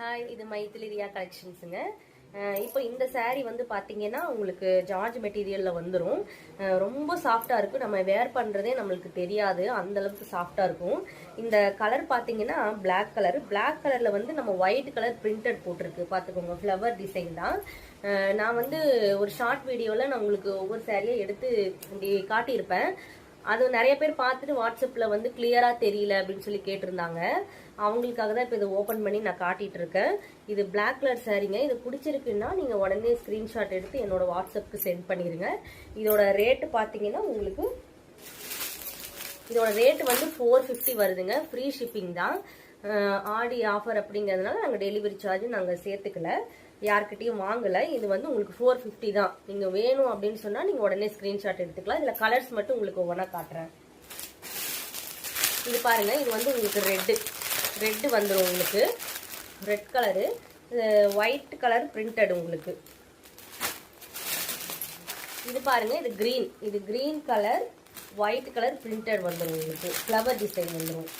Hi, இது மைத்திலி ரியா கலெக்ஷன்ஸுங்க. இப்போ இந்த saree வந்து பார்த்தீங்கன்னா உங்களுக்கு ஜார்ஜ் மெட்டீரியலில் வந்துடும். ரொம்ப சாஃப்டாக இருக்கும். நம்ம வேர் பண்ணுறதே நம்மளுக்கு தெரியாது, அந்தளவுக்கு சாஃப்டாக இருக்கும். இந்த கலர் பார்த்தீங்கன்னா பிளாக் கலரில் வந்து நம்ம ஒயிட் கலர் பிரிண்டட் போட்டிருக்கு. பார்த்துக்கோங்க, ஃப்ளவர் டிசைன் தான். நான் வந்து ஒரு ஷார்ட் வீடியோவில் நான் உங்களுக்கு ஒவ்வொரு சாரியை எடுத்து இப்படி காட்டியிருப்பேன். அது நிறைய பேர் பார்த்துட்டு வாட்ஸ்அப்பில் வந்து கிளியராக தெரியல அப்படின்னு சொல்லி கேட்டிருந்தாங்க. அவங்களுக்காக தான் இப்போ இதை ஓப்பன் பண்ணி நான் காட்டிகிட்டு இருக்கேன். இது பிளாக் கலர் சாரீங்க. இது பிடிச்சிருக்குன்னா நீங்கள் உடனே ஸ்க்ரீன்ஷாட் எடுத்து என்னோட வாட்ஸ்அப்புக்கு சென்ட் பண்ணிடுங்க. இதோட ரேட்டு பார்த்தீங்கன்னா உங்களுக்கு இதோட ரேட்டு வந்து 450 வருதுங்க. ஃப்ரீ ஷிப்பிங் தான். ஆடி ஆஃபர் அப்படிங்கிறதுனால நாங்கள் டெலிவரி சார்ஜ் நாங்கள் சேர்த்துக்கல, யார்கிட்டையும் வாங்கலை. இது வந்து உங்களுக்கு 450 தான். நீங்கள் வேணும் அப்படின்னு சொன்னால் நீங்கள் உடனே ஸ்க்ரீன்ஷாட் எடுத்துக்கலாம். இதில் கலர்ஸ் மட்டும் உங்களுக்கு ஒவ்வொன்றா காட்டுறேன். இது பாருங்கள், இது வந்து உங்களுக்கு ரெட்டு வந்துடும். உங்களுக்கு red colour, white colour printed உங்களுக்கு. இது பாருங்கள், இது green colour white colour printed வந்துடும். உங்களுக்கு ஃப்ளவர் டிசைன் வந்துடும்.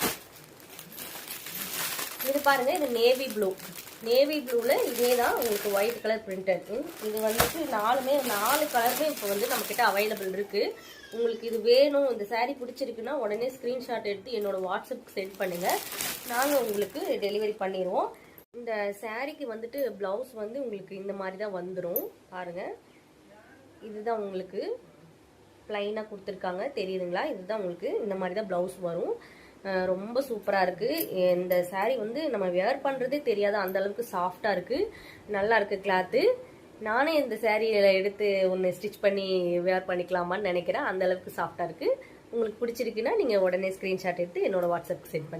இது பாருங்க, இது நேவி ப்ளூல இதே தான் உங்களுக்கு ஒயிட் கலர் பிரிண்டட். இது வந்துட்டு 4 கலருமே இப்போ வந்து நம்மக்கிட்ட அவைலபிள் இருக்கு. உங்களுக்கு இது வேணும், இந்த சாரீ பிடிச்சிருக்குன்னா உடனே ஸ்க்ரீன்ஷாட் எடுத்து என்னோட வாட்ஸ்அப்புக்கு சென்ட் பண்ணுங்க, நாங்கள் உங்களுக்கு டெலிவரி பண்ணிடுவோம். இந்த சாரீக்கு வந்துட்டு பிளவுஸ் வந்து உங்களுக்கு இந்த மாதிரி தான் வந்துடும். பாருங்க, இதுதான் உங்களுக்கு பிளைனாக கொடுத்துருக்காங்க, தெரியுதுங்களா? இதுதான் உங்களுக்கு இந்த மாதிரி தான் பிளவுஸ் வரும். ரொம்ப சூப்பராக இருக்குது. இந்த சாரீ வந்து நம்ம வேர் பண்ணுறதே தெரியாது, அந்தளவுக்கு சாஃப்டாக இருக்குது, நல்லா இருக்குது கிளாத்து. நானே இந்த சாரியில் எடுத்து ஒன்று ஸ்டிச் பண்ணி வேர் பண்ணிக்கலாமான்னு நினைக்கிறேன், அந்தளவுக்கு சாஃப்டாக இருக்குது. உங்களுக்கு பிடிச்சிருக்குன்னா நீங்கள் உடனே ஸ்க்ரீன்ஷாட் எடுத்து என்னோட வாட்ஸ்அப்புக்கு சென்ட் பண்ணி